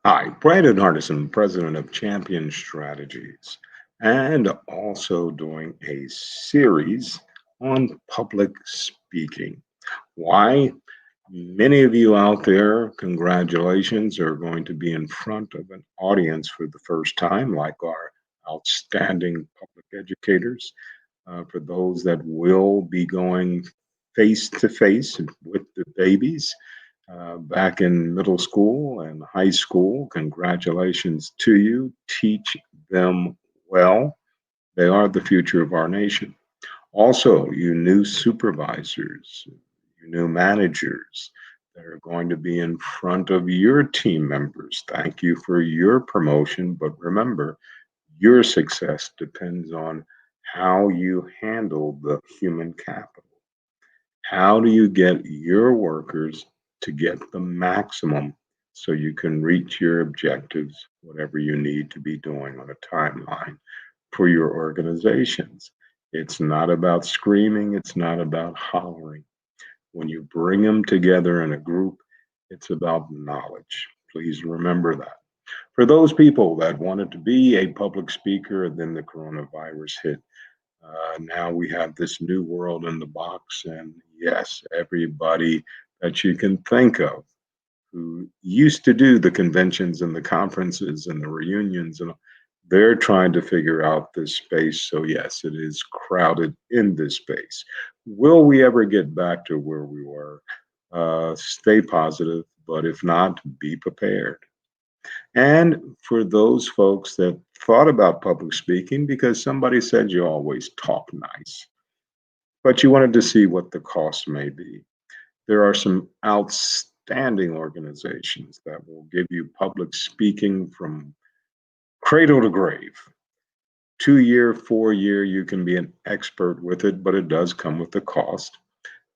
Hi, Brandon Hardison, president of Champion Strategies, and also doing a series on public speaking. Why? Many of you out there, congratulations, are going to be in front of an audience for the first time, like our outstanding public educators. For those that will be going face to face with the babies back in middle school and high school, congratulations to you. Teach them well. They are the future of our nation. Also, you new supervisors, you new managers that are going to be in front of your team members. Thank you for your promotion, but remember, your success depends on how you handle the human capital. How do you get your workers to get the maximum so you can reach your objectives, whatever you need to be doing on a timeline for your organizations? It's not about screaming, it's not about hollering. When you bring them together in a group, it's about knowledge. Please remember that. For those people that wanted to be a public speaker and then the coronavirus hit, now we have this new world in the box, and yes, everybody that you can think of who used to do the conventions and the conferences and the reunions, and they're trying to figure out this space. So, yes, it is crowded in this space. Will we ever get back to where we were? Stay positive, but if not, be prepared. And for those folks that thought about public speaking because somebody said you always talk nice, but you wanted to see what the cost may be, there are some outstanding organizations that will give you public speaking from cradle to grave. 2 year, 4 year, you can be an expert with it, but it does come with a cost.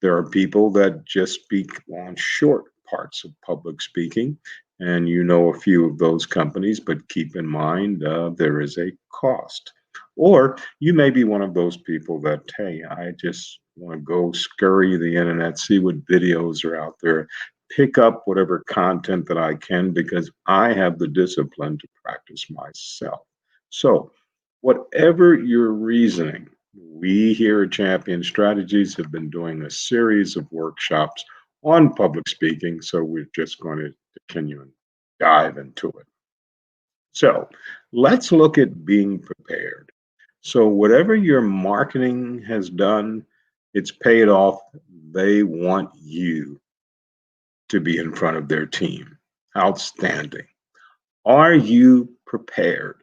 There are people that just speak on short parts of public speaking, and you know a few of those companies, but keep in mind there is a cost. Or you may be one of those people that, hey, I just want to go scurry the internet, see what videos are out there, pick up whatever content that I can because I have the discipline to practice myself. So, whatever your reasoning, we here at Champion Strategies have been doing a series of workshops on public speaking, so we're just going to continue and dive into it. So let's look at being prepared. So, whatever your marketing has done, it's paid off. They want you to be in front of their team. Outstanding. Are you prepared?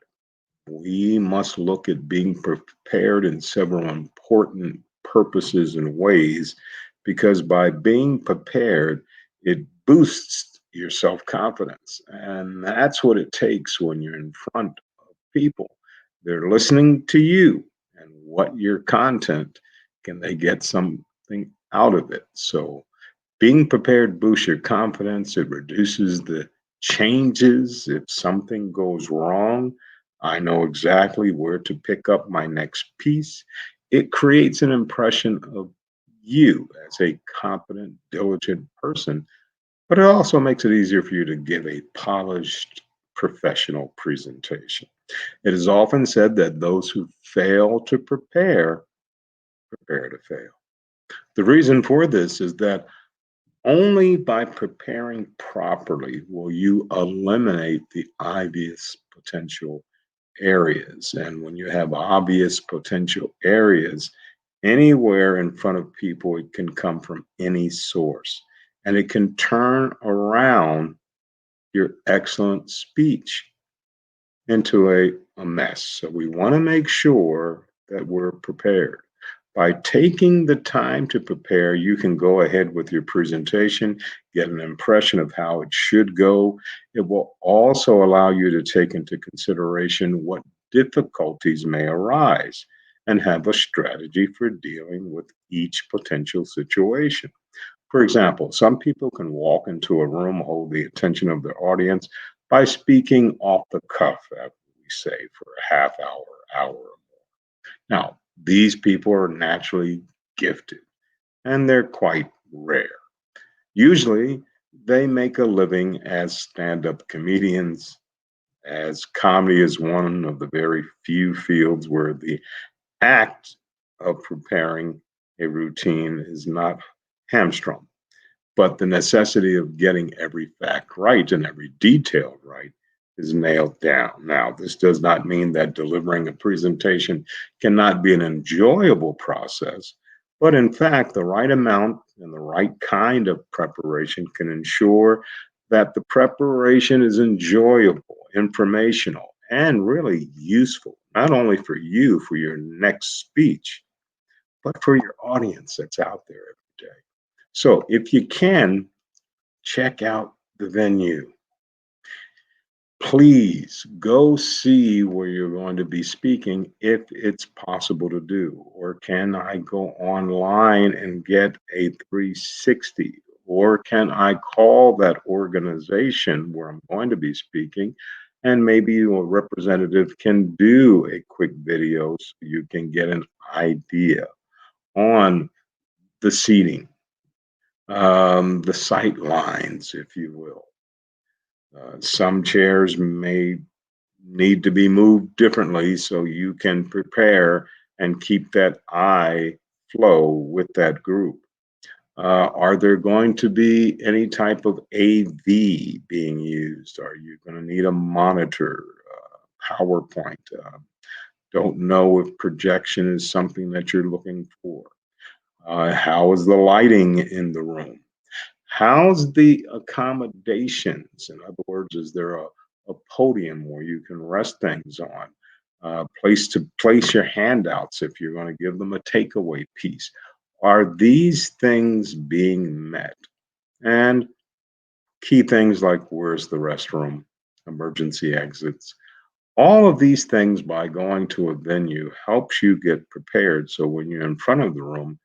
We must look at being prepared in several important purposes and ways because by being prepared, it boosts your self confidence. And that's what it takes when you're in front of people. They're listening to you and what your content can they get something out of it. So being prepared boosts your confidence. It reduces the changes. If something goes wrong, I know exactly where to pick up my next piece. It creates an impression of you as a competent, diligent person, but it also makes it easier for you to give a polished, professional presentation. It is often said that those who fail to prepare to fail. The reason for this is that only by preparing properly will you eliminate the obvious potential areas. And when you have obvious potential areas anywhere in front of people, it can come from any source and it can turn around your excellent speech into a mess. So we want to make sure that we're prepared. By taking the time to prepare, you can go ahead with your presentation, get an impression of how it should go. It will also allow you to take into consideration what difficulties may arise and have a strategy for dealing with each potential situation. For example, some people can walk into a room, hold the attention of their audience by speaking off the cuff, as we say, for a half hour, hour or more. Now, these people are naturally gifted and they're quite rare. Usually, They make a living as stand up comedians, as comedy is one of the very few fields where the act of preparing a routine is not hamstrung, but the necessity of getting every fact right and every detail right is nailed down. Now, this does not mean that delivering a presentation cannot be an enjoyable process, but in fact, the right amount and the right kind of preparation can ensure that the preparation is enjoyable, informational, and really useful, not only for you for your next speech, but for your audience that's out there every day. So if you can, check out the venue. Please go see where you're going to be speaking if it's possible to do. Or can I go online and get a 360? Or can I call that organization where I'm going to be speaking? And maybe a representative can do a quick video so you can get an idea on the seating, the sight lines, if you will. Some chairs may need to be moved differently so you can prepare and keep that eye flow with that group. Are there going to be any type of AV being used? Are you going to need a monitor, PowerPoint? Don't know if projection is something that you're looking for. How is the lighting in the room? How's the accommodations? In other words, is there a podium where you can rest things on? Place to place your handouts if you're going to give them a takeaway piece. Are these things being met? And key things like where's the restroom, emergency exits. All of these things by going to a venue helps you get prepared so when you're in front of the room,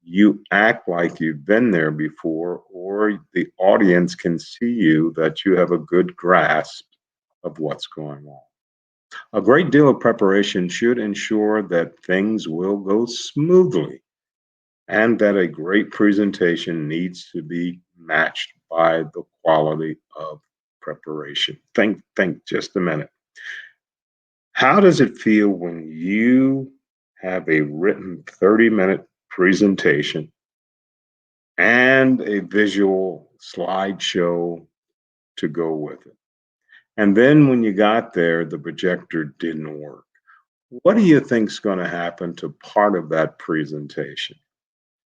you act like you've been there before, or the audience can see you that you have a good grasp of what's going on. A great deal of preparation should ensure that things will go smoothly and that a great presentation needs to be matched by the quality of preparation. Think just a minute. How does it feel when you have a written 30-minute presentation and a visual slideshow to go with it? And then when you got there, the projector didn't work. What do you think's going to happen to part of that presentation?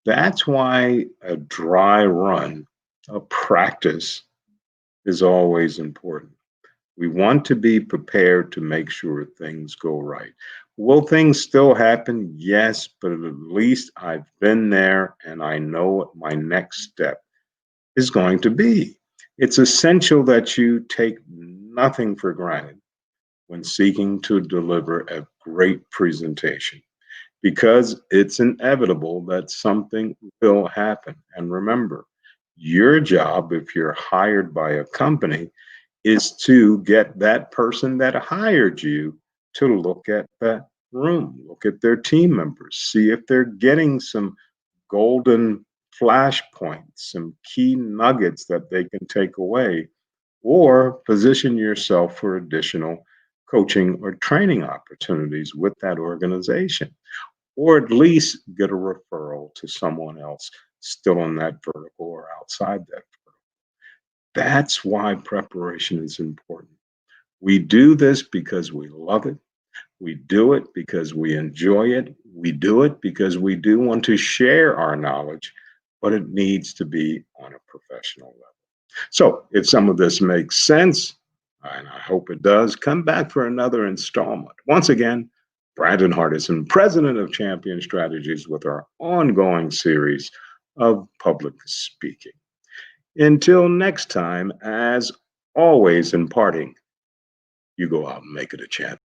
That's why a dry run, a practice, is always important. We want to be prepared to make sure things go right. Will things still happen? Yes, but at least I've been there and I know what my next step is going to be. It's essential that you take nothing for granted when seeking to deliver a great presentation because it's inevitable that something will happen. And remember, your job, if you're hired by a company, is to get that person that hired you to look at that room, look at their team members, see if they're getting some golden flashpoints, some key nuggets that they can take away, or position yourself for additional coaching or training opportunities with that organization, or at least get a referral to someone else still in that vertical or outside that. That's why preparation is important. We do this because we love it. We do it because we enjoy it. We do it because we do want to share our knowledge, but it needs to be on a professional level. So, if some of this makes sense, and I hope it does, come back for another installment. Once again, Brandon Hardison, president of Champion Strategies, with our ongoing series of public speaking. Until next time, as always, in parting, you go out and make it a champion.